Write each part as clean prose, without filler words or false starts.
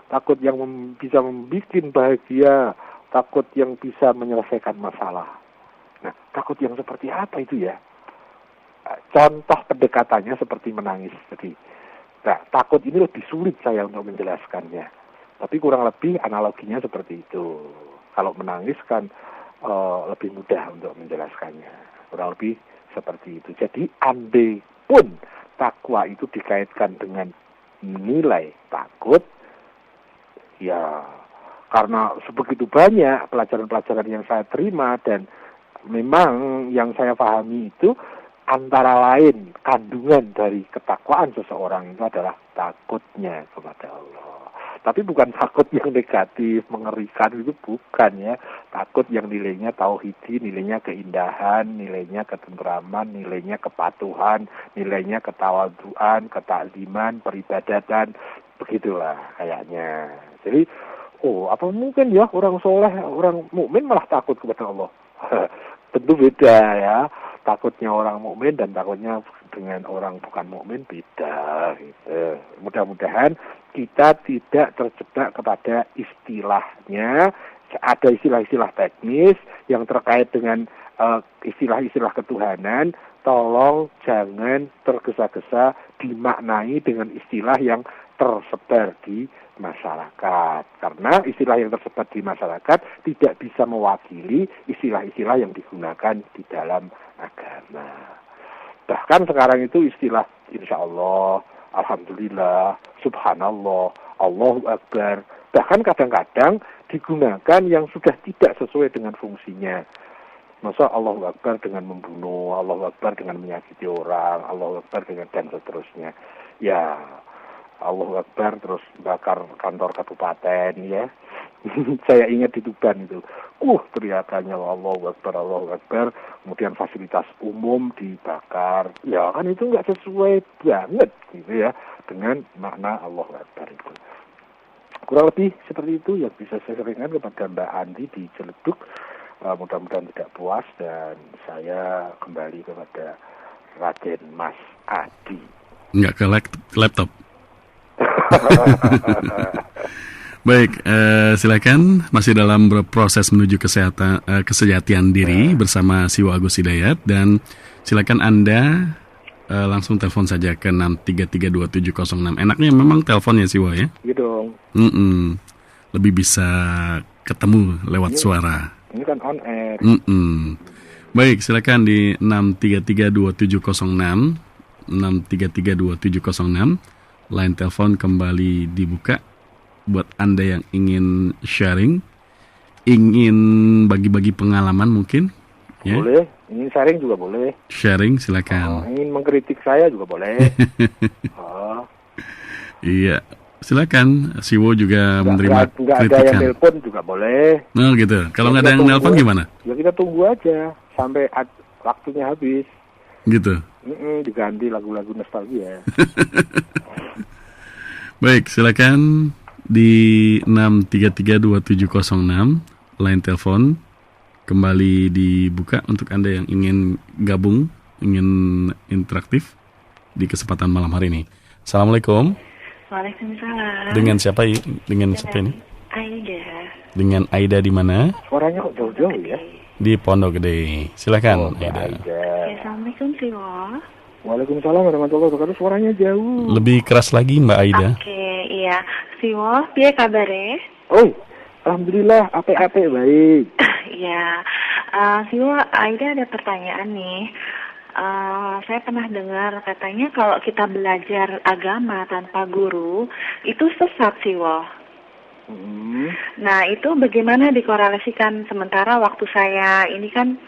takut yang bisa membuat bahagia, takut yang bisa menyelesaikan masalah. Nah, takut yang seperti apa itu ya? Contoh pendekatannya seperti menangis. Jadi, nah, takut ini lebih sulit saya untuk menjelaskannya. Tapi kurang lebih analoginya seperti itu. Kalau menangis kan lebih mudah untuk menjelaskannya. Kurang lebih seperti itu. Jadi, andai pun takwa itu dikaitkan dengan nilai takut, ya karena sebegitu banyak pelajaran-pelajaran yang saya terima dan memang yang saya pahami itu antara lain kandungan dari ketakwaan seseorang itu adalah takutnya kepada Allah. Tapi bukan takut yang negatif, mengerikan, itu bukan ya. Takut yang nilainya tauhidi, nilainya keindahan, nilainya ketentraman, nilainya kepatuhan, nilainya ketawaduan, ketakliman, peribadatan, begitulah kayaknya. Jadi, apa mungkin ya orang soleh, orang mukmin malah takut kepada Allah? Tentu beda ya. Takutnya orang mukmin dan takutnya dengan orang bukan mukmin beda gitu. Mudah-mudahan kita tidak terjebak kepada istilahnya. Ada istilah-istilah teknis yang terkait dengan istilah-istilah ketuhanan. Tolong jangan tergesa-gesa dimaknai dengan istilah yang tersebar di masyarakat. Karena istilah yang tersebar di masyarakat tidak bisa mewakili istilah-istilah yang digunakan di dalam agama. Bahkan sekarang itu istilah insya Allah, alhamdulillah, subhanallah, Allahu Akbar, bahkan kadang-kadang digunakan yang sudah tidak sesuai dengan fungsinya. Masa Allahu Akbar dengan membunuh, Allahu Akbar dengan menyakiti orang, Allahu Akbar dengan dan seterusnya. Ya, Allahu Akbar terus bakar kantor kabupaten ya. Saya ingat di Tuban itu. Teriakannya Allahu Akbar, kemudian fasilitas umum dibakar. Ya kan itu nggak sesuai banget gitu ya dengan makna Allahu Akbar itu. Kurang lebih seperti itu yang bisa saya sampaikan kepada Mbak Andi di Ciledug. Mudah-mudahan tidak puas dan saya kembali kepada Raden Mas Adi. Nggak ke laptop. Baik, silakan masih dalam proses menuju kesejatian diri bersama Siwa Agus Hidayat dan silakan Anda langsung telepon saja ke 6332706. Enaknya memang teleponnya Siwa ya? Iya dong. Lebih bisa ketemu lewat suara. Ini kan on air. Baik, silakan di 6332706 6332706. Line telepon kembali dibuka buat Anda yang ingin sharing, ingin bagi-bagi pengalaman mungkin. Ya? Boleh, ingin sharing juga boleh. Sharing silakan. Ingin mengkritik saya juga boleh. Iya, silakan. Siwo juga menerima kritikan. Nggak ada yang telepon juga boleh. Nah gitu. Kalau nggak ada yang telepon gimana? Ya kita tunggu aja sampai waktunya habis. Gitu. Diganti lagu-lagu nostalgia. Baik, silakan di 6332706 line telepon kembali dibuka untuk Anda yang ingin gabung, ingin interaktif di kesempatan malam hari ini. Assalamualaikum. Waalaikumsalam. Dengan siapa? Dengan siapa ini? Aida. Dengan Aida di mana? Suaranya kok jauh-jauh ya? Di Pondok Gede. Silakan Aida. Assalamualaikum Siwa. Waalaikumsalam warahmatullahi wabarakatuh. Suaranya jauh. Lebih keras lagi Mbak Aida. Oke, iya. Siwa, piye kabare? Alhamdulillah, ape-ape baik. Iya. Siwa, Aida ada pertanyaan nih. Saya pernah dengar katanya kalau kita belajar agama tanpa guru itu sesat Siwa. Nah itu bagaimana dikorelasikan sementara waktu saya ini kan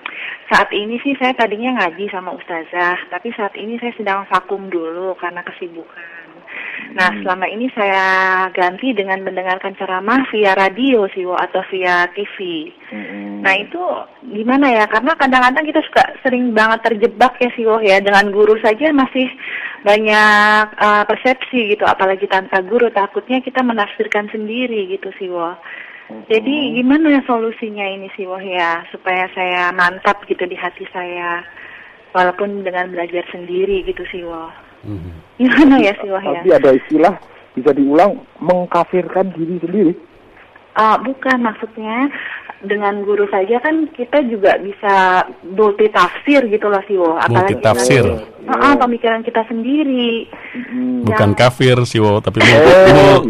saat ini sih saya tadinya ngaji sama ustazah, tapi saat ini saya sedang vakum dulu karena kesibukan. Nah selama ini saya ganti dengan mendengarkan ceramah via radio Siwo atau via TV. Nah itu gimana ya? Karena kadang-kadang kita sering banget terjebak ya Siwo ya, dengan guru saja masih banyak persepsi gitu, apalagi tanpa guru takutnya kita menafsirkan sendiri gitu Siwo. Jadi gimana solusinya ini Siwo ya, supaya saya mantap gitu di hati saya walaupun dengan belajar sendiri gitu Siwo. Gimana ya Siwo ya? Tapi ada istilah bisa diulang, mengkafirkan diri sendiri. Bukan, maksudnya dengan guru saja kan kita juga bisa multi tafsir gitu loh Siwo. Multi tafsir. Pemikiran kita sendiri. Bukan kafir Siwo, tapi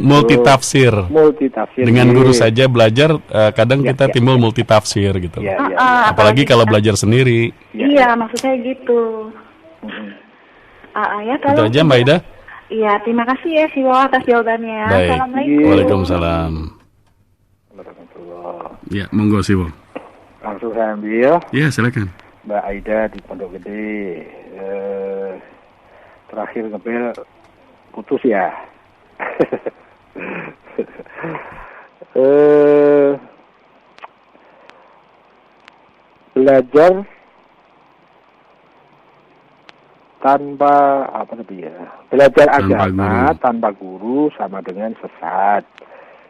multi tafsir. Multi tafsir. Dengan guru saja belajar, kadang kita timbul multi tafsir gitu. Apalagi kalau belajar sendiri. Iya, maksudnya gitu. Ya, itu aja Mbak Ida. Iya, terima kasih ya Siwo atas jawabannya. Baik. Assalamualaikum. Waalaikumsalam. Ya, monggo Siwo. Langsung saya ambil. Ya, silakan. Mbak Aida di Pondok Gede. Terakhir ngebel putus ya. Belajar tanpa apa tadi ya? Belajar agama tanpa guru sama dengan sesat.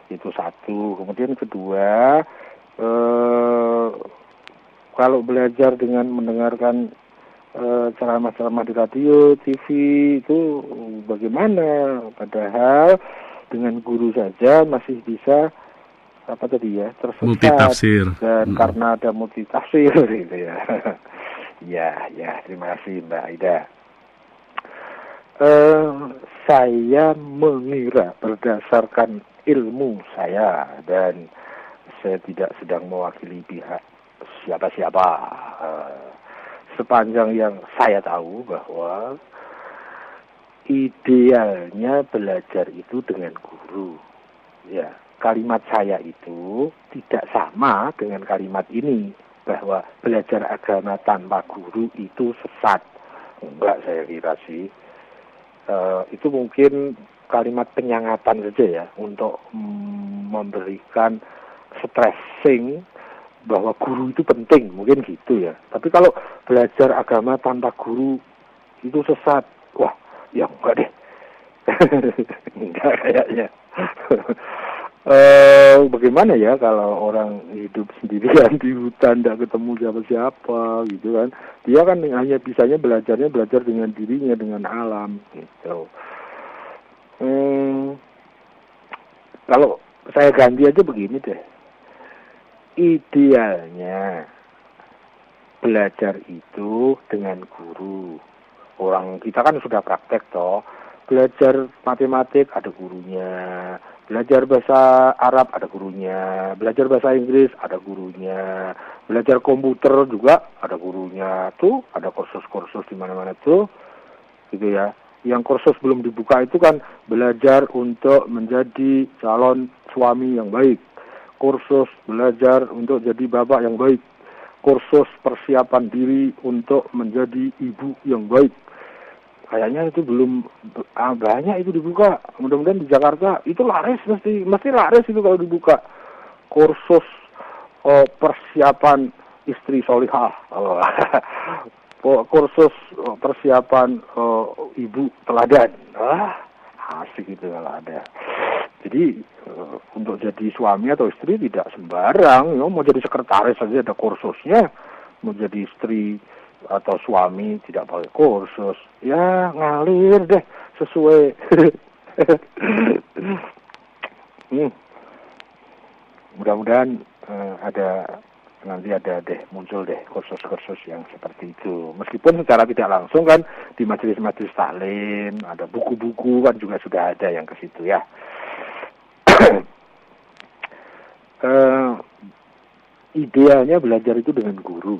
Itu satu. Kemudian kedua, kalau belajar dengan mendengarkan ceramah-ceramah di radio, TV itu bagaimana? Padahal dengan guru saja masih bisa apa tadi ya, tersesat. Multitafsir. Dan karena ada multitafsir gitu ya. Ya, terima kasih Mbak Aida. Saya mengira berdasarkan ilmu saya, dan saya tidak sedang mewakili pihak siapa-siapa, sepanjang yang saya tahu bahwa idealnya belajar itu dengan guru. Ya, kalimat saya itu tidak sama dengan kalimat ini, bahwa belajar agama tanpa guru itu sesat. Enggak, saya kira sih. Itu mungkin kalimat penyangatan saja ya, untuk memberikan stressing bahwa guru itu penting, mungkin gitu ya. Tapi kalau belajar agama tanpa guru itu sesat, wah, ya enggak deh. Enggak kayaknya. Bagaimana ya kalau orang hidup sendirian di hutan, tidak ketemu siapa-siapa gitu kan. Dia kan hanya bisanya belajar dengan dirinya, dengan alam gitu. Kalau saya ganti aja begini deh. Idealnya belajar itu dengan guru. Orang kita kan sudah praktek toh. Belajar matematik ada gurunya, belajar bahasa Arab ada gurunya, belajar bahasa Inggris ada gurunya, belajar komputer juga ada gurunya. Tuh ada kursus-kursus di mana-mana tuh, gitu ya. Yang kursus belum dibuka itu kan belajar untuk menjadi calon suami yang baik, kursus belajar untuk jadi bapak yang baik, kursus persiapan diri untuk menjadi ibu yang baik. Kayaknya itu belum banyak itu dibuka. Mudah-mudahan di Jakarta itu laris, mesti laris itu kalau dibuka. Kursus persiapan istri solihah, kursus persiapan ibu teladan. Asik itu kalau ada. Jadi untuk jadi suami atau istri tidak sembarang. Mau jadi sekretaris saja ada kursusnya. Mau jadi istri atau suami tidak pakai kursus, ya ngalir deh sesuai. Mudah-mudahan nanti ada muncul deh kursus-kursus yang seperti itu. Meskipun secara tidak langsung kan di majelis-majelis taklim, ada buku-buku kan juga sudah ada yang ke situ ya. Idealnya belajar itu dengan guru.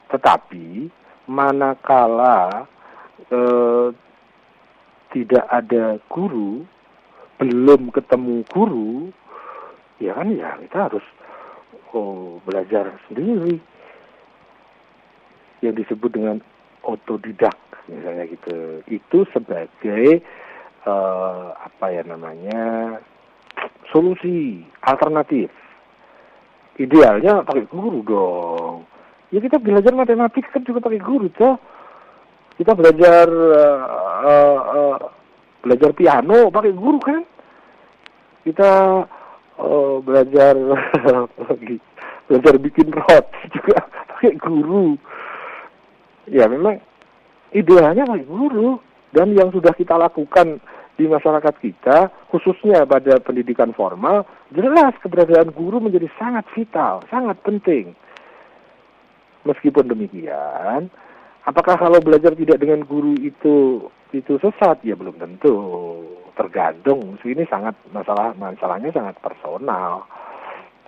Tetapi manakala tidak ada guru, belum ketemu guru, ya kan ya kita harus belajar sendiri. Yang disebut dengan otodidak misalnya gitu. Itu sebagai solusi alternatif. Idealnya pakai guru dong. Ya kita belajar matematik kan juga pakai guru toh. Kita belajar piano pakai guru kan. Kita belajar bikin roti juga pakai guru. Ya memang idealnya pakai guru. Dan yang sudah kita lakukan di masyarakat kita, khususnya pada pendidikan formal, jelas keberadaan guru menjadi sangat vital, sangat penting. Meskipun demikian, apakah kalau belajar tidak dengan guru itu sesat? Ya belum tentu. Tergantung. Ini masalahnya sangat personal.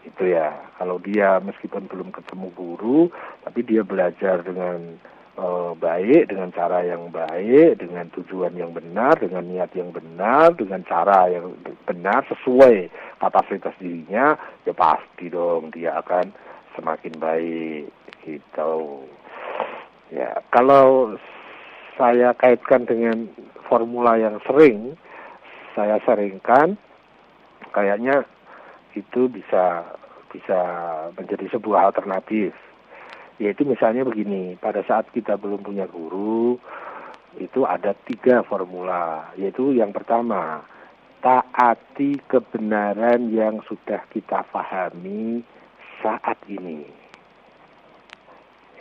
Itu ya. Kalau dia meskipun belum ketemu guru, tapi dia belajar dengan baik, dengan cara yang baik, dengan tujuan yang benar, dengan niat yang benar, dengan cara yang benar sesuai kapasitas dirinya, ya pasti dong dia akan semakin baik gitu. Ya, kalau saya kaitkan dengan formula yang sering saya sharingkan, kayaknya itu bisa menjadi sebuah alternatif. Yaitu misalnya begini, pada saat kita belum punya guru, itu ada 3 formula. Yaitu yang pertama, taati kebenaran yang sudah kita pahami saat ini.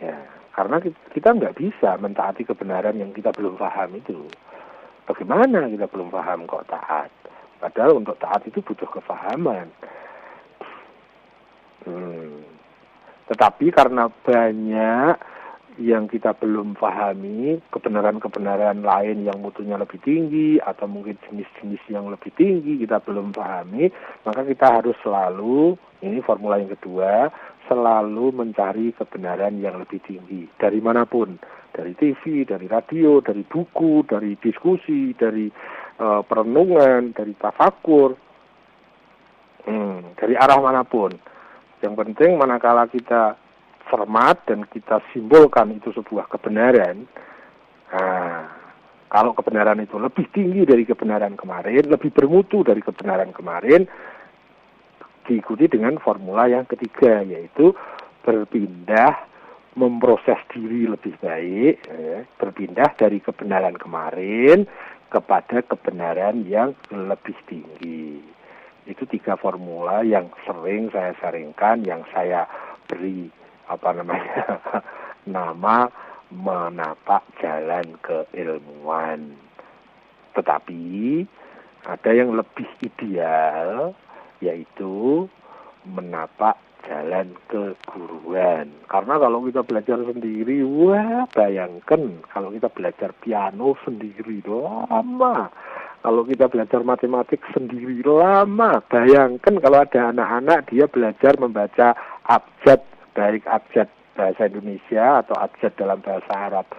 Ya, karena kita nggak bisa mentaati kebenaran yang kita belum paham itu. Bagaimana kita belum paham kok taat? Padahal untuk taat itu butuh kepahaman. Tetapi karena banyak yang kita belum pahami, kebenaran-kebenaran lain yang mutunya lebih tinggi, atau mungkin jenis-jenis yang lebih tinggi kita belum pahami, maka kita harus selalu, ini formula yang kedua, selalu mencari kebenaran yang lebih tinggi. Dari manapun, dari TV, dari radio, dari buku, dari diskusi, dari perenungan, dari tafakur, dari arah manapun. Yang penting manakala kita cermat dan kita simbolkan itu sebuah kebenaran, kalau kebenaran itu lebih tinggi dari kebenaran kemarin, lebih bermutu dari kebenaran kemarin, diikuti dengan formula yang ketiga, yaitu berpindah, memproses diri lebih baik, berpindah dari kebenaran kemarin kepada kebenaran yang lebih tinggi. Itu 3 formula yang sering saya sharingkan, yang saya beri nama menapak jalan keilmuan. Tetapi ada yang lebih ideal, yaitu menapak jalan keguruan. Karena kalau kita belajar sendiri, bayangkan kalau kita belajar piano sendiri lama. Kalau kita belajar matematik sendiri lama. Bayangkan kalau ada anak-anak dia belajar membaca abjad, baik abjad bahasa Indonesia atau abjad dalam bahasa Arab.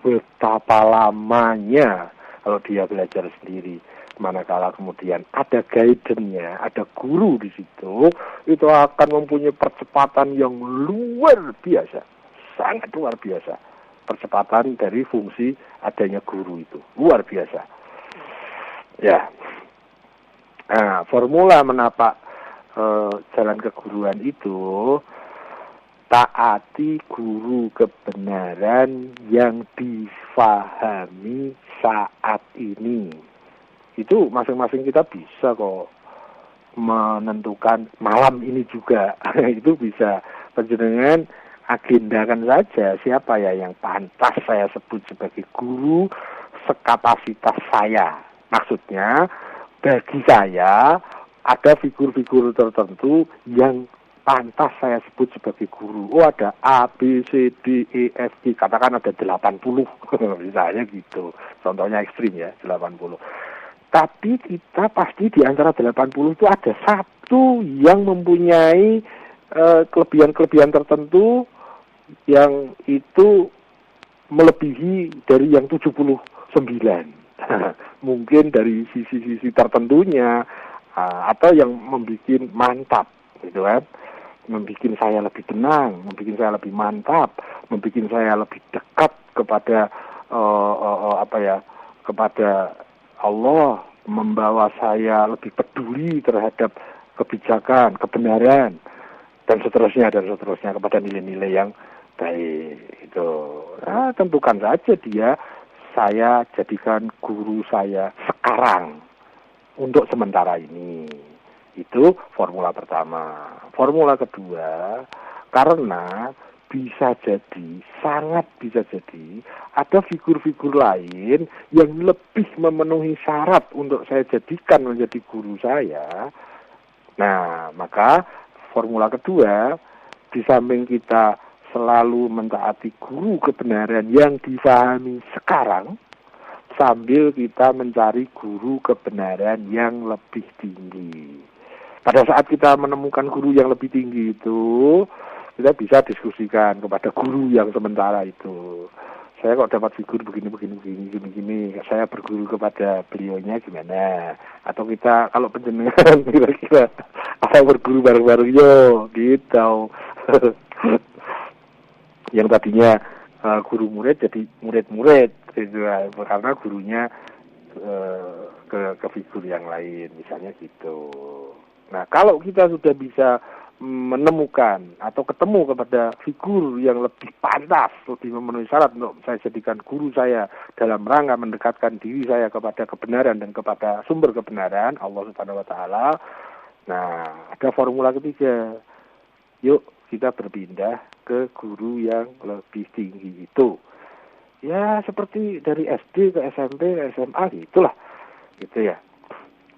Betapa lamanya kalau dia belajar sendiri. Manakala kemudian ada guidance-nya, ada guru di situ, itu akan mempunyai percepatan yang luar biasa. Sangat luar biasa. Percepatan dari fungsi adanya guru itu. Luar biasa. Ya, formula menapak jalan keguruan itu, taati guru kebenaran yang difahami saat ini. Itu masing-masing kita bisa kok menentukan malam ini juga. Itu bisa panjenengan agendakan saja siapa ya yang pantas saya sebut sebagai guru sekapasitas saya. Maksudnya, bagi saya ada figur-figur tertentu yang pantas saya sebut sebagai guru. Oh, ada A, B, C, D, E, F, G. Katakan ada 80. Misalnya gitu. Contohnya ekstrim ya, 80. Tapi kita pasti di antara 80 itu ada satu yang mempunyai kelebihan-kelebihan tertentu yang itu melebihi dari yang 79. Mungkin dari sisi-sisi tertentunya atau yang membuat mantap gitu kan, membuat saya lebih tenang, membuat saya lebih mantap, membuat saya lebih dekat kepada kepada Allah, membawa saya lebih peduli terhadap kebijakan, kebenaran dan seterusnya kepada nilai-nilai yang baik itu. Tentukan saja dia, saya jadikan guru saya sekarang untuk sementara ini. Itu formula pertama. Formula kedua, karena bisa jadi, sangat bisa jadi, ada figur-figur lain yang lebih memenuhi syarat untuk saya jadikan menjadi guru saya. Nah, maka formula kedua, di samping kita selalu mentaati guru kebenaran yang difahami sekarang, sambil kita mencari guru kebenaran yang lebih tinggi. Pada saat kita menemukan guru yang lebih tinggi itu, kita bisa diskusikan kepada guru yang sementara itu. Saya kok dapat figur begini, saya berguru kepada beliaunya gimana? Atau kita, kalau penjenengan kira-kira, saya berguru bareng-bareng yo, gitu. Yang tadinya guru murid jadi murid-murid, gitu, karena gurunya ke figur yang lain, misalnya gitu. Nah, kalau kita sudah bisa menemukan atau ketemu kepada figur yang lebih pantas, lebih memenuhi syarat untuk saya jadikan guru saya dalam rangka mendekatkan diri saya kepada kebenaran dan kepada sumber kebenaran, Allah Subhanahu wa Ta'ala. Nah, ada formula ketiga. Yuk kita berpindah ke guru yang lebih tinggi itu. Ya, seperti dari SD ke SMP ke SMA gitulah. Gitu ya.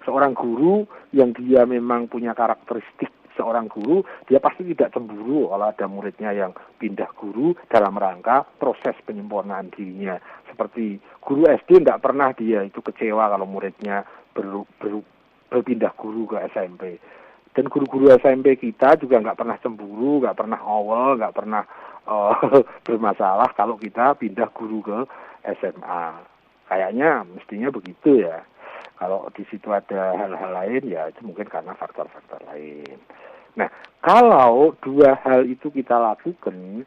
Seorang guru yang dia memang punya karakteristik seorang guru, dia pasti tidak cemburu kalau ada muridnya yang pindah guru dalam rangka proses penyempurnaan dirinya. Seperti guru SD tidak pernah dia itu kecewa kalau muridnya berpindah guru ke SMP. Dan guru-guru SMP kita juga nggak pernah cemburu, nggak pernah awal, nggak pernah bermasalah kalau kita pindah guru ke SMA. Kayaknya mestinya begitu ya. Kalau di situ ada hal-hal lain, ya itu mungkin karena faktor-faktor lain. Nah, kalau dua hal itu kita lakukan,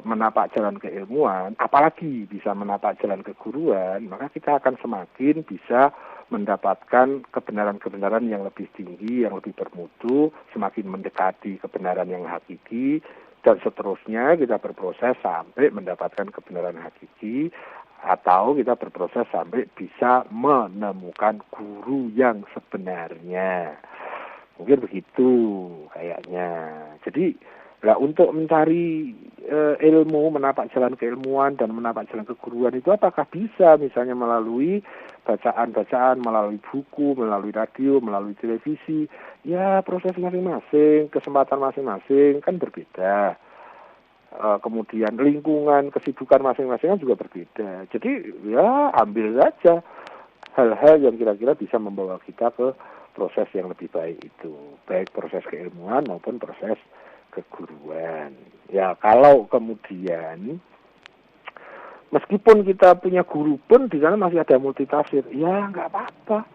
menapak jalan keilmuan, apalagi bisa menapak jalan keguruan, maka kita akan semakin bisa mendapatkan kebenaran-kebenaran yang lebih tinggi, yang lebih bermutu, semakin mendekati kebenaran yang hakiki, dan seterusnya kita berproses sampai mendapatkan kebenaran hakiki, atau kita berproses sampai bisa menemukan guru yang sebenarnya. Mungkin begitu kayaknya. Jadi, untuk mencari ilmu, menapak jalan keilmuan dan menapak jalan keguruan itu apakah bisa misalnya melalui bacaan-bacaan, melalui buku, melalui radio, melalui televisi? Ya, proses masing-masing, kesempatan masing-masing kan berbeda. Kemudian lingkungan, kesibukan masing-masing kan juga berbeda. Jadi ya ambil saja hal-hal yang kira-kira bisa membawa kita ke proses yang lebih baik itu, baik proses keilmuan maupun proses keguruan. Ya, kalau kemudian meskipun kita punya guru pun di sana masih ada multitafsir, ya nggak apa-apa.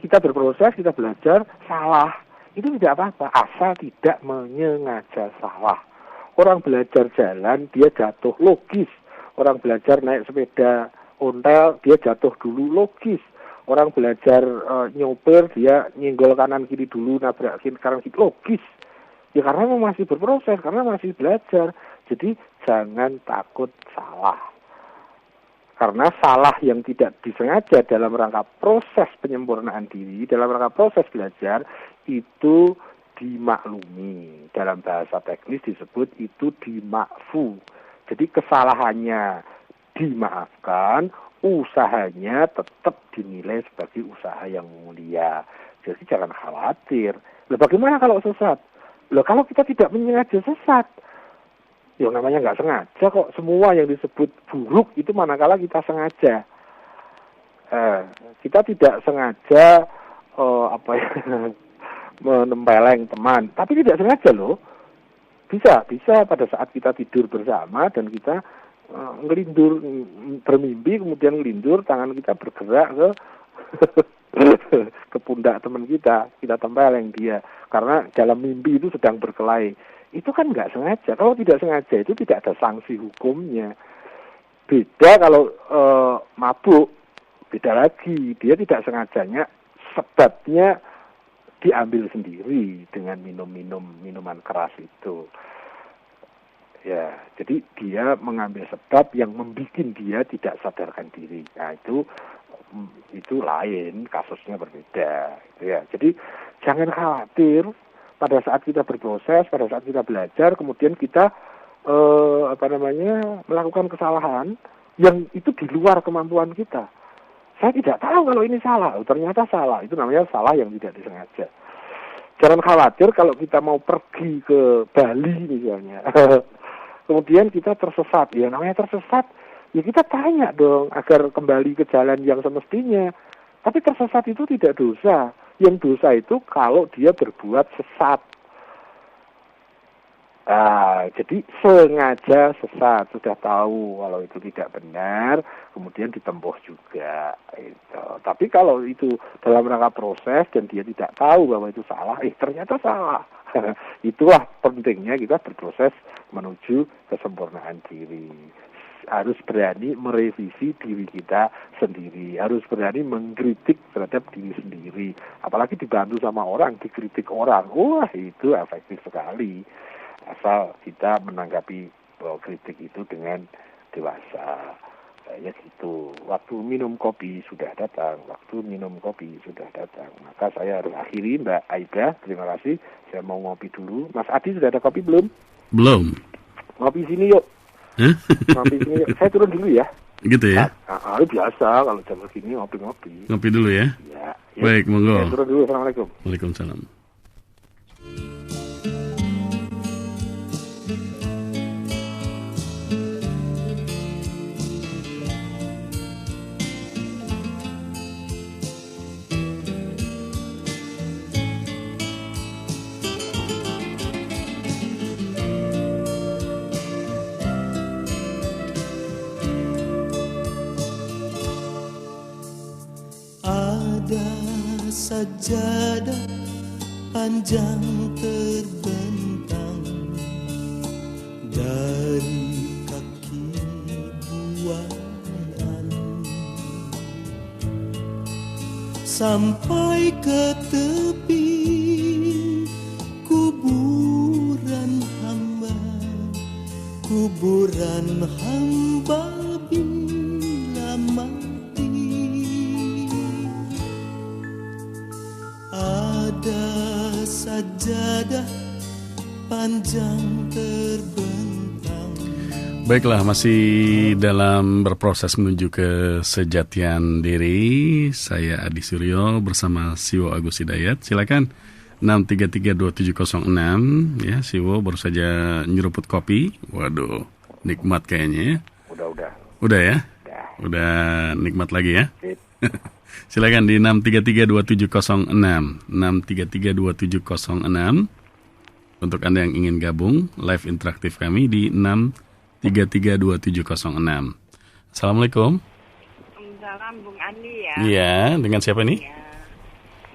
Kita berproses, kita belajar, salah itu tidak apa-apa, asal tidak menyengaja salah. Orang belajar jalan, dia jatuh, logis. Orang belajar naik sepeda ontel, dia jatuh dulu, logis. Orang belajar nyopir, dia nyenggol kanan kiri dulu, nabrak kanan kiri, logis. Ya karena masih berproses, karena masih belajar. Jadi jangan takut salah. Karena salah yang tidak disengaja dalam rangka proses penyempurnaan diri, dalam rangka proses belajar, itu dimaklumi. Dalam bahasa teknis disebut itu dimakfu. Jadi kesalahannya dimaafkan, usahanya tetap dinilai sebagai usaha yang mulia. Jadi jangan khawatir. Loh, bagaimana kalau sesat? Loh, kalau kita tidak menyengaja sesat, ya namanya nggak sengaja kok. Semua yang disebut buruk itu manakala kita sengaja. Kita tidak sengaja menempeleng teman, tapi tidak sengaja loh. Bisa pada saat kita tidur bersama dan kita ngelindur, bermimpi kemudian ngelindur, tangan kita bergerak ke ke pundak teman kita tempeleng dia karena dalam mimpi itu sedang berkelahi. Itu kan nggak sengaja. Kalau tidak sengaja itu tidak ada sanksi hukumnya. Beda kalau mabuk, beda lagi. Dia tidak sengajanya, sebabnya diambil sendiri dengan minuman keras itu. Ya, jadi dia mengambil sebab yang membuat dia tidak sadarkan diri. Nah, itu lain, kasusnya berbeda. Ya, jadi jangan khawatir pada saat kita berproses, pada saat kita belajar, kemudian kita melakukan kesalahan yang itu di luar kemampuan kita. Saya tidak tahu kalau ini salah, ternyata salah. Itu namanya salah yang tidak disengaja. Jangan khawatir kalau kita mau pergi ke Bali misalnya, kemudian kita tersesat. Ya namanya tersesat, ya kita tanya dong agar kembali ke jalan yang semestinya. Tapi tersesat itu tidak dosa. Yang dosa itu kalau dia berbuat sesat. Jadi sengaja sesat, sudah tahu kalau itu tidak benar, kemudian ditempuh juga. Itu. Tapi kalau itu dalam rangka proses dan dia tidak tahu bahwa itu salah, ternyata salah. Itulah pentingnya kita berproses menuju kesempurnaan diri. Harus berani merevisi diri kita sendiri, harus berani mengkritik terhadap diri sendiri. Apalagi dibantu sama orang, dikritik orang, wah itu efektif sekali. Asal kita menanggapi kritik itu dengan dewasa. Ya gitu. Waktu minum kopi sudah datang. Maka saya harus akhiri, Mbak Aida. Terima kasih. Saya mau ngopi dulu. Mas Adi sudah ada kopi belum? Belum. Ngopi sini yuk. Ngopi sini yuk. Saya turun dulu ya. Gitu ya? Biasa kalau jam segini ngopi-ngopi. Ngopi dulu ya? Ya. Baik, monggo. Saya turun dulu. Assalamualaikum. Waalaikumsalam. Sajadah panjang terbentang dari kaki buayan sampai ke tepi kuburan hamba bila mati. Ada sajadah panjang terbentang. Baiklah, masih dalam berproses menuju kesejatian diri. Saya Adi Suryo bersama Siwo Agus Hidayat. Silakan 6332706 ya. Siwo baru saja nyeruput kopi. Waduh, nikmat kayaknya ya. Udah ya? Udah nikmat lagi ya. Silakan di 6332706 6332706 untuk Anda yang ingin gabung live interaktif kami di 6332706. Assalamualaikum. Salam Bung Andi ya. Iya, dengan siapa nih? Ya,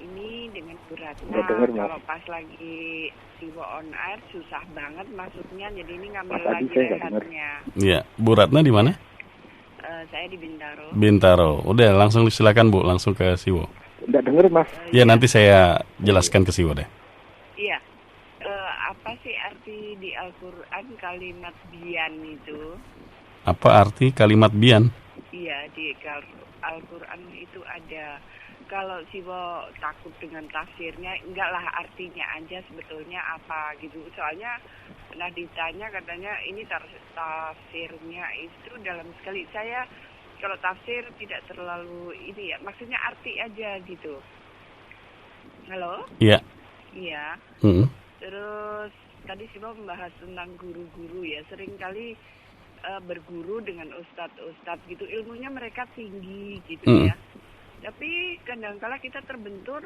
ini dengan Bu Ratna. Dengar, kalau pas lagi Siwo on air susah banget masuknya, jadi ini ngambil Mas Adi, lagi saya nggak rehatnya. Iya, Bu Ratna di mana? Saya di Bintaro. Bintaro. Udah, langsung silakan Bu, langsung ke Siwo. Tidak dengar Mas. Ya, nanti saya jelaskan ke Siwo deh. Iya. Apa sih arti di Al-Quran kalimat bian itu? Apa arti kalimat bian? Iya, di Al-Quran itu ada. Kalau Siwo takut dengan tafsirnya, enggak lah, artinya aja sebetulnya apa gitu. Soalnya pernah ditanya, katanya ini tafsirnya itu dalam sekali. Saya kalau tafsir tidak terlalu ini ya, maksudnya arti aja gitu. Halo? Iya. Iya. Terus tadi Siwo membahas tentang guru-guru ya, seringkali berguru dengan ustadz gitu, ilmunya mereka tinggi gitu ya. Tapi kadang-kala kita terbentur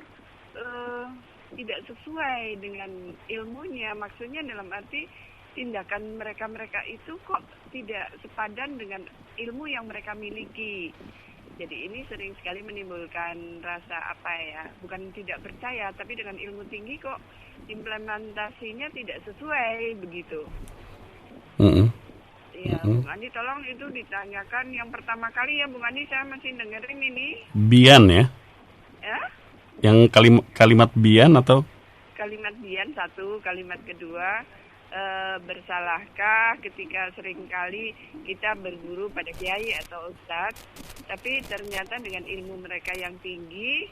tidak sesuai dengan ilmunya. Maksudnya dalam arti tindakan mereka itu kok tidak sepadan dengan ilmu yang mereka miliki. Jadi ini sering sekali menimbulkan rasa bukan tidak percaya, tapi dengan ilmu tinggi kok implementasinya tidak sesuai begitu. Ya, Bung Andi tolong itu ditanyakan yang pertama kali ya, Bung Andi, saya masih dengerin ini. Bian ya? Ya? Yang kalimat bian atau? Kalimat bian satu, kalimat kedua, bersalahkah ketika seringkali kita berguru pada kiai atau ustadz, tapi ternyata dengan ilmu mereka yang tinggi,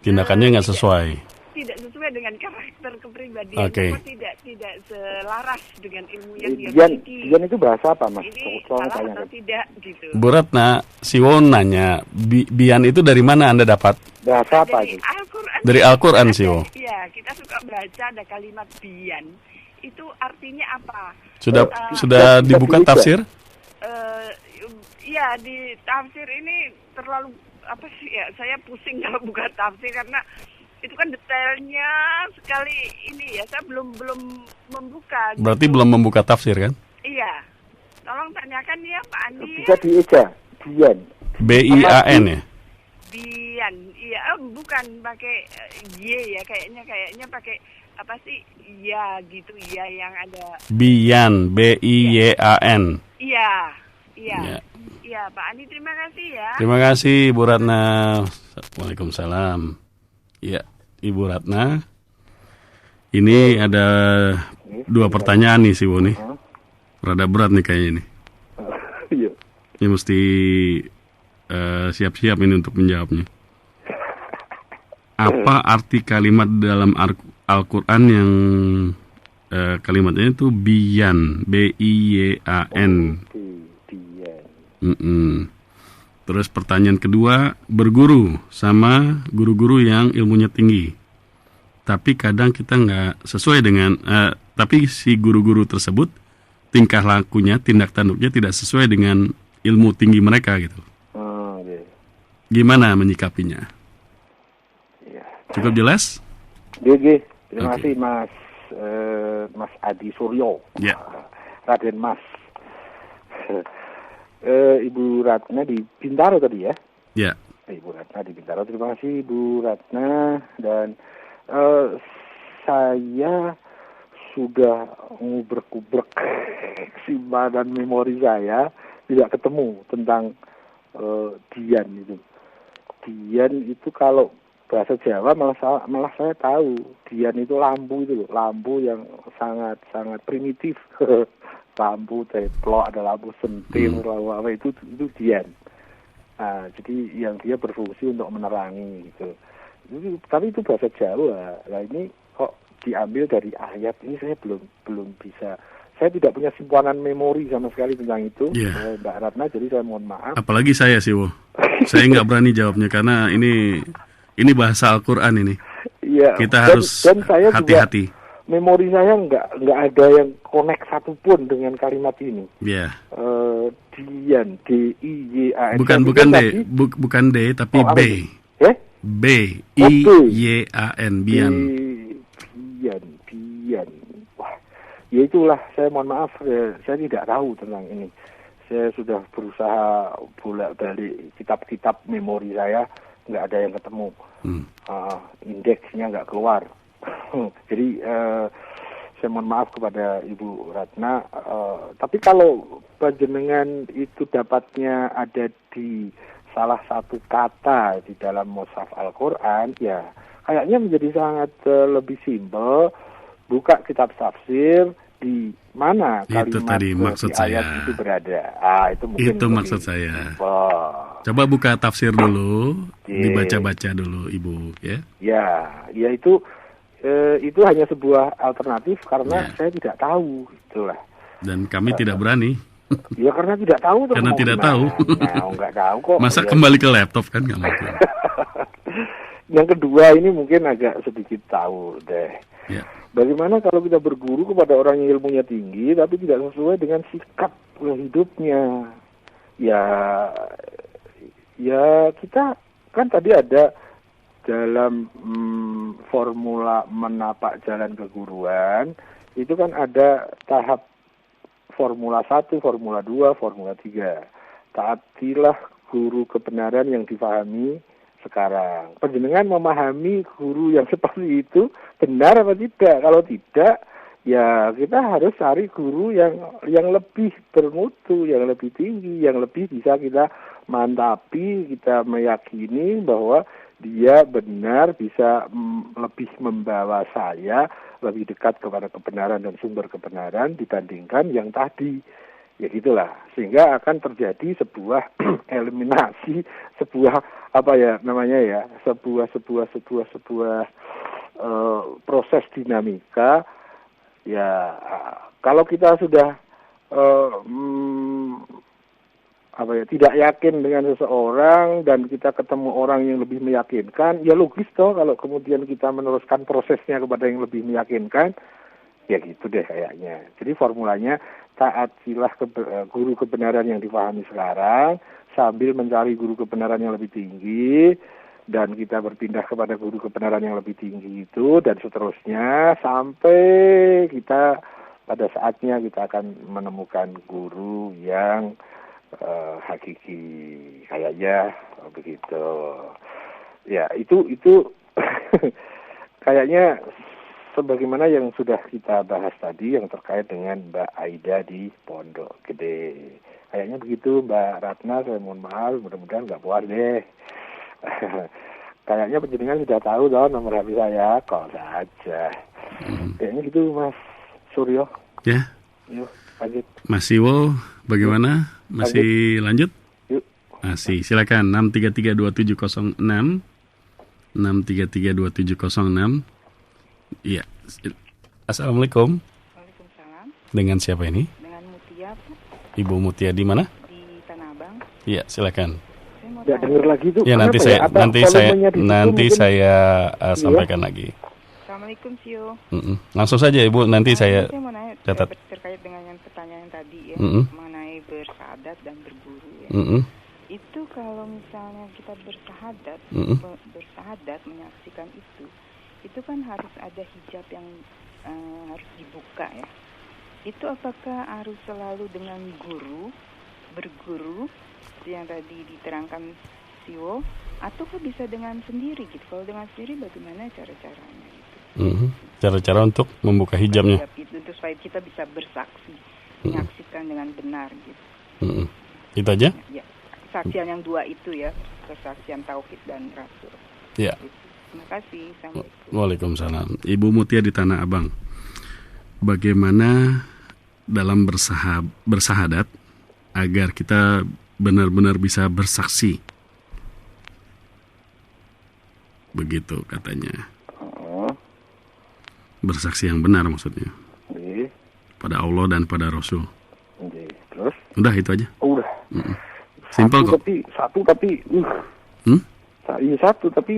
tindakannya nggak sesuai. Tidak sesuai sesuai dengan karakter kepribadian, Oke. tidak selaras dengan ilmu yang dia Bian, miliki. Bian itu bahasa apa, Mas? Ini Tolong salah tanyakan. atau tidak gitu. Bu Ratna, si Won nanya, Bian itu dari mana Anda dapat? Bahasa apa Dari itu? Al-Quran. Dari Al-Quran, Siwo. Iya, kita suka baca ada kalimat bian. Itu artinya apa? Sudah bisa dibuka dibaca? tafsir? Iya, di tafsir ini terlalu apa sih ya? Saya pusing kalau buka tafsir karena itu kan detailnya sekali ini ya. Saya belum membuka. Berarti gitu. belum membuka tafsir kan? Iya. Tolong tanyakan ya Pak Andi. Bisa dieja, Bian. BIAN ya? Bian. Iya, bukan pakai Y ya, kayaknya pakai apa sih? Iya gitu, iya yang ada. Bian, BIYAN. Iya. Iya. Iya, Pak Andi terima kasih ya. Terima kasih Bu Ratna. Waalaikumsalam. Ya, Ibu Ratna. Ini ada 2 pertanyaan nih si Bu nih. Rada berat nih kayaknya ini. Iya. Ini mesti siap-siap ini untuk menjawabnya. Apa arti kalimat dalam Al-Quran yang kalimatnya itu biyan, BIYAN. Bian. Terus pertanyaan kedua, berguru sama guru-guru yang ilmunya tinggi. Tapi kadang kita nggak sesuai dengan, tapi si guru-guru tersebut tingkah lakunya, tindak tanduknya tidak sesuai dengan ilmu tinggi mereka gitu. Iya. Gimana menyikapinya? Iya. Cukup jelas? GG. Terima Oke. kasih Mas Adi Suryo. Ya. Raden Mas. Ibu Ratna di Bintaro tadi ya? Ya. Ibu Ratna di Bintaro. Terima kasih Ibu Ratna. Dan saya sudah ngubrek-ngubrek simpanan memori saya, tidak ketemu tentang Dian itu. Dian itu kalau bahasa Jawa malah saya tahu. Dian itu lampu itu loh, lampu yang sangat primitif. Lampu teplok, ada lampu sentil, lampu apa itu Dian. Nah, jadi yang dia berfungsi untuk menerangi gitu. Tapi itu bahasa Jawa. Nah ini kok diambil dari ayat ini, saya belum bisa. Saya tidak punya simpanan memori sama sekali tentang itu, Yeah. Mbak Ratna. Jadi saya mohon maaf. Apalagi saya sih, Wo. Saya nggak berani jawabnya karena ini bahasa Al-Quran ini. Iya. Kita harus dan saya hati-hati. juga memori saya nggak ada yang connect satupun dengan kalimat ini. Ya. Dian, DIYAN. Bukan D, bukan D tapi Oh, B. apa? BIYAN, Bian. Bian. Wah, ya itulah. Saya mohon maaf, saya tidak tahu tentang ini. Saya sudah berusaha bolak-balik kitab-kitab memori saya, nggak ada yang ketemu. Indeksnya nggak keluar. Jadi saya mohon maaf kepada Ibu Ratna. Tapi kalau panjenengan itu dapatnya ada di salah satu kata di dalam mushaf Al-Quran, ya kayaknya menjadi sangat lebih simpel. Buka kitab tafsir di mana kalimat Itu tadi maksud di ayat saya. itu berada. Itu mungkin Itu lebih maksud saya. simpel. Coba buka tafsir dulu, Oke. dibaca-baca dulu, Ibu, ya. Ya itu hanya sebuah alternatif karena Ya. saya tidak tahu, itulah. Dan kami tidak berani. Ya karena tidak tahu. Karena mau tidak gimana. tahu. Nggak tahu kok. Masa Ya. kembali ke laptop kan nggak mungkin. Yang kedua ini mungkin agak sedikit tahu deh. Ya. Bagaimana kalau kita berguru kepada orang yang ilmunya tinggi tapi tidak sesuai dengan sikap hidupnya? Ya kita kan tadi ada dalam formula menapak jalan keguruan, itu kan ada tahap formula 1, formula 2, formula 3. Taatilah guru kebenaran yang difahami sekarang. Panjenengan memahami guru yang seperti itu benar apa tidak? Kalau tidak, ya kita harus cari guru yang lebih bermutu, yang lebih tinggi, yang lebih bisa kita mantapi, kita meyakini bahwa dia benar bisa lebih membawa saya lebih dekat kepada kebenaran dan sumber kebenaran dibandingkan yang tadi. Ya gitulah, sehingga akan terjadi sebuah eliminasi, sebuah apa ya namanya ya, sebuah proses dinamika. Ya, kalau kita sudah tidak yakin dengan seseorang dan kita ketemu orang yang lebih meyakinkan, ya logis toh kalau kemudian kita meneruskan prosesnya kepada yang lebih meyakinkan, ya gitu deh kayaknya. Jadi formulanya taatilah guru kebenaran yang dipahami sekarang sambil mencari guru kebenaran yang lebih tinggi, dan kita berpindah kepada guru kebenaran yang lebih tinggi itu, dan seterusnya sampai kita pada saatnya kita akan menemukan guru yang hakiki, kayaknya begitu. Ya, itu kayaknya sebagaimana yang sudah kita bahas tadi yang terkait dengan Mbak Aida di Pondok Gede. Kayaknya begitu, Mbak Ratna. Saya mohon maaf, mudah-mudahan nggak puas deh. Kayaknya penjenengan sudah tahu dong nomor HP saya, kok saja. Kayaknya gitu, Mas Suryo. Ya. Yuk, lanjut. Mas Iwo, bagaimana? Masih lanjut? Yuk. Masih, silakan 6332706. 6332706. Iya. Assalamualaikum. Waalaikumsalam. Dengan siapa ini? Dengan Mutia, Pak. Ibu Mutia di mana? Di Tanah Abang. Iya, silakan. Saya mau Ya, tanya. denger lagi tuh. Ya, nanti saya sampaikan lagi. Assalamualaikum, Sio. Langsung saja Ibu, nanti saya mau nanya catat. terkait dengan yang pertanyaan tadi ya, mengenai bersahadat dan berguru ya. Itu kalau misalnya kita bersahadat, menyaksikan itu kan harus ada hijab yang harus dibuka ya. Itu apakah harus selalu dengan berguru yang tadi diterangkan Siwo, atau kok bisa dengan sendiri gitu? Kalau dengan sendiri bagaimana cara-caranya gitu? Cara-cara untuk membuka hijabnya. Itu supaya kita bisa bersaksi, menyaksikan dengan benar gitu. Itu aja? Ya, kesaksian yang dua itu ya, kesaksian tauhid dan rasul. Ya. Terima kasih. Assalamualaikum. Waalaikumsalam. Ibu Mutia di Tanah Abang. Bagaimana dalam bersahadat agar kita benar-benar bisa bersaksi? Begitu katanya. Bersaksi yang benar maksudnya. Pada Allah dan pada Rasul. Terus? Udah itu aja. Udah. Simpel kok. Satu tapi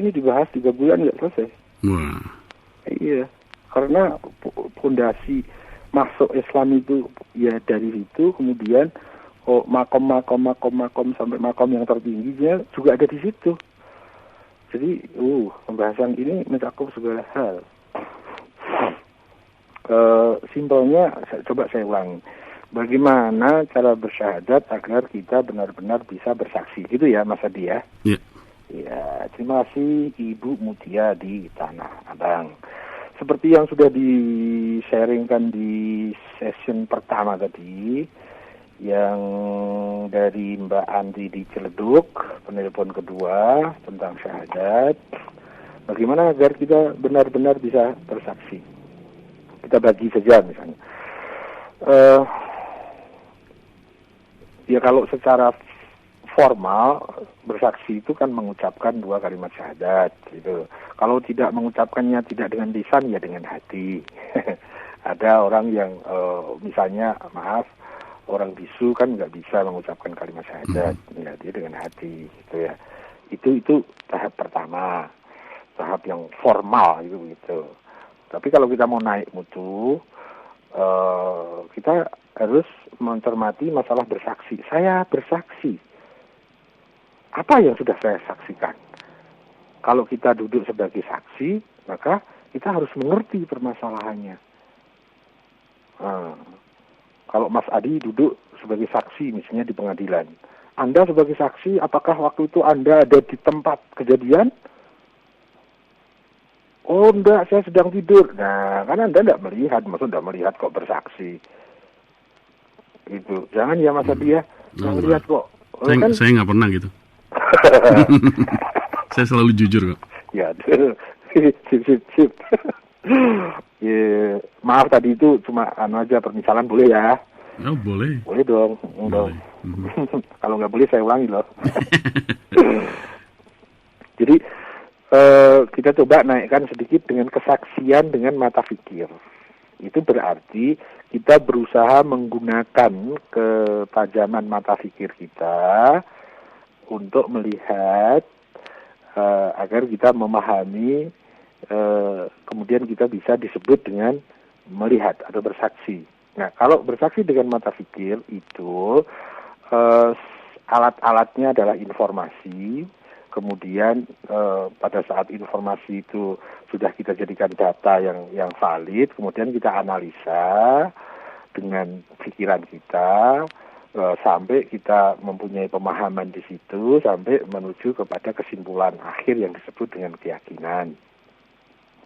ini dibahas 3 bulan nggak selesai. Wah. Iya, karena fondasi masuk Islam itu ya dari situ, kemudian makom sampai makom yang tertingginya juga ada di situ. Jadi, pembahasan ini mencakup segala hal. Simpelnya, coba saya ulangi. Bagaimana cara bersyahadat agar kita benar-benar bisa bersaksi, gitu ya, Mas Adi ya? Iya. Ya, terima kasih Ibu Mutia di Tanah Abang. Seperti yang sudah di-sharingkan di session pertama tadi, yang dari Mbak Andi di Ciledug, penelpon kedua tentang syahadat, bagaimana agar kita benar-benar bisa bersaksi. Kita bagi saja misalnya. Ya kalau secara formal bersaksi itu kan mengucapkan 2 kalimat syahadat gitu. Kalau tidak mengucapkannya tidak dengan lisan ya dengan hati. Ada orang yang misalnya orang bisu kan nggak bisa mengucapkan kalimat syahadat, ya dia dengan hati gitu ya. Itu tahap pertama, tahap yang formal gitu. Tapi kalau kita mau naik mutu, kita harus mencermati masalah bersaksi. Saya bersaksi. Apa yang sudah saya saksikan? Kalau kita duduk sebagai saksi, maka kita harus mengerti permasalahannya. Kalau Mas Adi duduk sebagai saksi misalnya di pengadilan, Anda sebagai saksi, apakah waktu itu Anda ada di tempat kejadian? Oh enggak, saya sedang tidur. Nah, kan Anda enggak melihat, maksudnya enggak melihat kok bersaksi. Gitu. Jangan ya Mas Adi ya, enggak melihat kok. Saya nggak pernah gitu. Saya selalu jujur kok. Ya, sip. Ya, maaf tadi itu cuma aja permisalan, boleh ya? Oh boleh. Boleh dong. Kalau nggak boleh saya ulangi loh. Jadi kita coba naikkan sedikit dengan kesaksian dengan mata fikir. Itu berarti kita berusaha menggunakan ketajaman mata fikir kita untuk melihat agar kita memahami, kemudian kita bisa disebut dengan melihat atau bersaksi. Nah, kalau bersaksi dengan mata fikir itu alat-alatnya adalah informasi. Kemudian pada saat informasi itu sudah kita jadikan data yang valid, kemudian kita analisa dengan pikiran kita sampai kita mempunyai pemahaman di situ, sampai menuju kepada kesimpulan akhir yang disebut dengan keyakinan.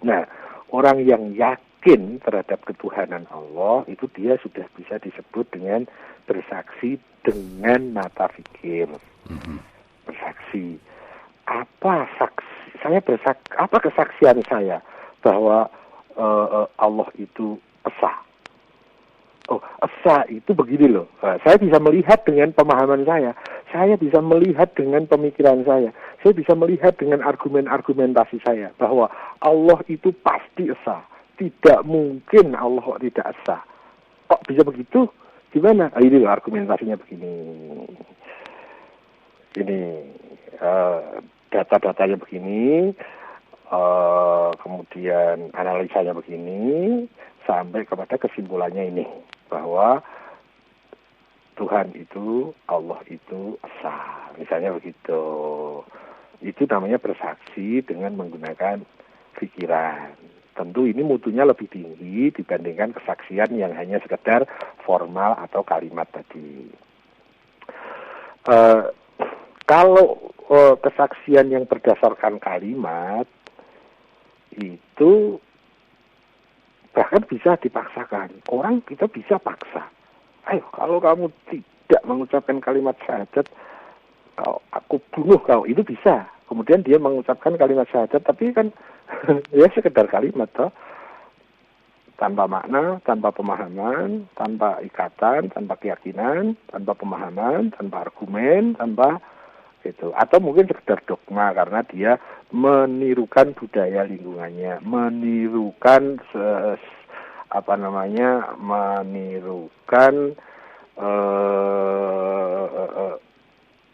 Nah, orang yang yakin terhadap ketuhanan Allah itu dia sudah bisa disebut dengan bersaksi dengan mata fikir. Bersaksi. Apa kesaksian saya bahwa Allah itu esa? Oh, esa itu begini loh. Saya bisa melihat dengan pemahaman saya bisa melihat dengan pemikiran saya bisa melihat dengan argumentasi saya bahwa Allah itu pasti esa. Tidak mungkin Allah tidak esa. Kok bisa begitu? Gimana? Ini loh argumentasinya begini. Ini data-datanya begini, kemudian analisanya begini, sampai kepada kesimpulannya ini, bahwa Tuhan itu, Allah itu esa, misalnya begitu. Itu namanya bersaksi dengan menggunakan pikiran. Tentu ini mutunya lebih tinggi dibandingkan kesaksian yang hanya sekedar formal atau kalimat tadi. Kalau kesaksian yang berdasarkan kalimat itu bahkan bisa dipaksakan. Orang kita bisa paksa. Ayo, kalau kamu tidak mengucapkan kalimat syahadat, aku bunuh kau. Itu bisa. Kemudian dia mengucapkan kalimat syahadat, tapi kan ya sekedar kalimat toh. Tanpa makna, tanpa pemahaman, tanpa ikatan, tanpa keyakinan, tanpa pemahaman, tanpa argumen, tanpa itu. Atau mungkin sekedar dogma karena dia menirukan budaya lingkungannya, menirukan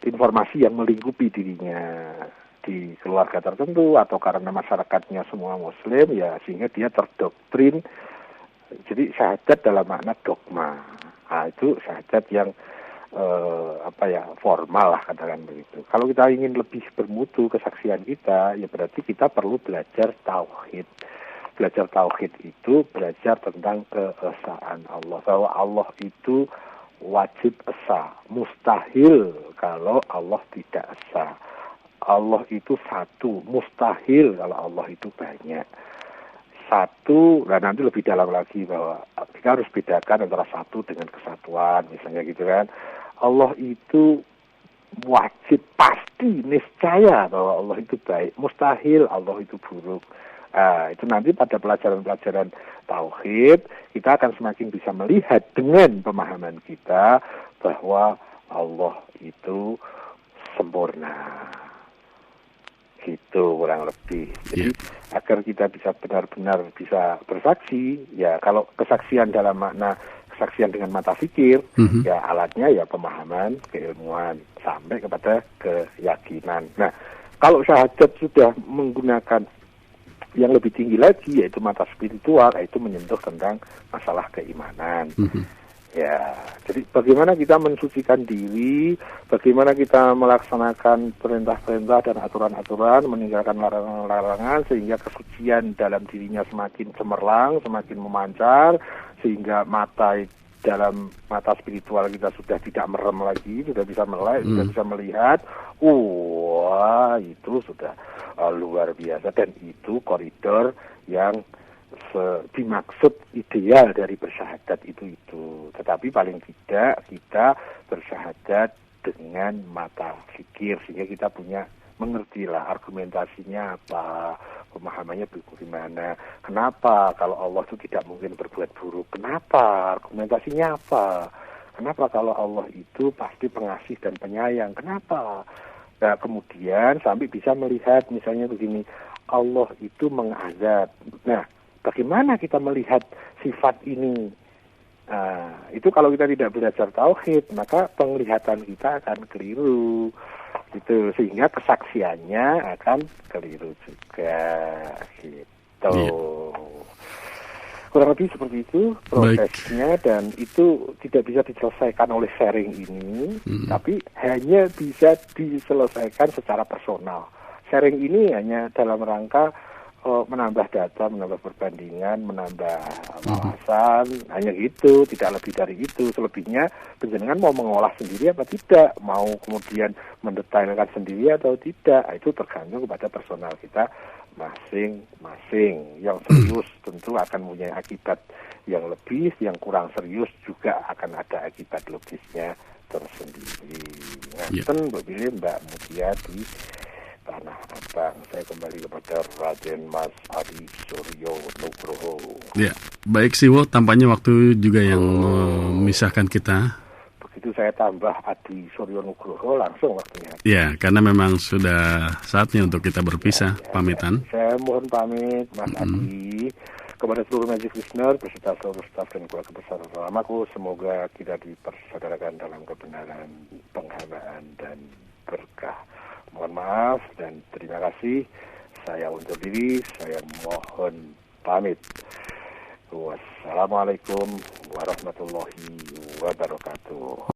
informasi yang melingkupi dirinya di keluarga tertentu atau karena masyarakatnya semua muslim ya, sehingga dia terdoktrin. Jadi syahadat dalam makna dogma. Nah, itu syahadat yang formal lah, katakan begitu. Kalau kita ingin lebih bermutu kesaksian kita, ya berarti kita perlu belajar tauhid. Belajar tauhid itu belajar tentang keesaan Allah, bahwa Allah itu wajib esa, mustahil kalau Allah tidak esa. Allah itu satu, mustahil kalau Allah itu banyak. Satu, dan nanti lebih dalam lagi bahwa kita harus bedakan antara satu dengan kesatuan, misalnya gitu kan. Allah itu wajib, pasti, niscaya bahwa Allah itu baik, mustahil Allah itu buruk. Itu nanti pada pelajaran-pelajaran tauhid kita akan semakin bisa melihat dengan pemahaman kita bahwa Allah itu sempurna. Gitu kurang lebih. Jadi agar kita bisa benar-benar bisa bersaksi, ya kalau kesaksian dalam makna kesaksian dengan mata fikir, ya alatnya ya pemahaman, keilmuan, sampai kepada keyakinan. Nah, kalau syahadat sudah menggunakan yang lebih tinggi lagi, yaitu mata spiritual, yaitu menyentuh tentang masalah keimanan. Ya, jadi bagaimana kita mensucikan diri, bagaimana kita melaksanakan perintah-perintah dan aturan-aturan, meninggalkan larangan-larangan, sehingga kesucian dalam dirinya semakin cemerlang, semakin memancar, sehingga dalam mata spiritual kita sudah tidak merem lagi, sudah bisa melek, sudah bisa melihat. Wah, itu sudah luar biasa, dan itu koridor yang dimaksud ideal dari bersyahadat itu. Tetapi paling tidak kita bersyahadat dengan mata fikir, sehingga kita mengertilah argumentasinya apa, pemahamannya bagaimana, kenapa kalau Allah itu tidak mungkin berbuat buruk, kenapa, argumentasinya apa, kenapa kalau Allah itu pasti pengasih dan penyayang, kenapa, Nah, kemudian sampai bisa melihat misalnya begini, Allah itu mengazab. Nah, bagaimana kita melihat sifat ini? Itu kalau kita tidak belajar tauhid, maka penglihatan kita akan keliru. Gitu, sehingga kesaksiannya akan keliru juga. Gitu. Kurang lebih seperti itu prosesnya. Dan itu tidak bisa diselesaikan oleh sharing ini, tapi hanya bisa diselesaikan secara personal. Sharing ini hanya dalam rangka menambah data, menambah perbandingan, menambah wawasan, hanya gitu, tidak lebih dari itu. Selebihnya penjenengan mau mengolah sendiri apa tidak, mau kemudian mendetailkan sendiri atau tidak, itu tergantung kepada personal kita masing-masing. Yang serius tentu akan mempunyai akibat yang lebih, yang kurang serius juga akan ada akibat logisnya tersendiri. Ngaten Mbak Mutia di Tanah Abang. Saya kembali kepada Raden Mas Adi Suryo Nugroho. Ya, baik Siwo, tampaknya waktu juga yang memisahkan kita. Begitu saya tambah Adi Suryo Nugroho, langsung waktunya. Ya, karena memang sudah saatnya untuk kita berpisah, pamitan. Saya mohon pamit, Mas Adi, kepada seluruh Magic Listener, beserta seluruh staf dan keluarga besar selamaku. Semoga kita dipersaudarakan dalam kebenaran, penghambaan, dan berkah. Mohon maaf dan terima kasih. Saya undur diri, saya mohon pamit. Wassalamualaikum warahmatullahi wabarakatuh.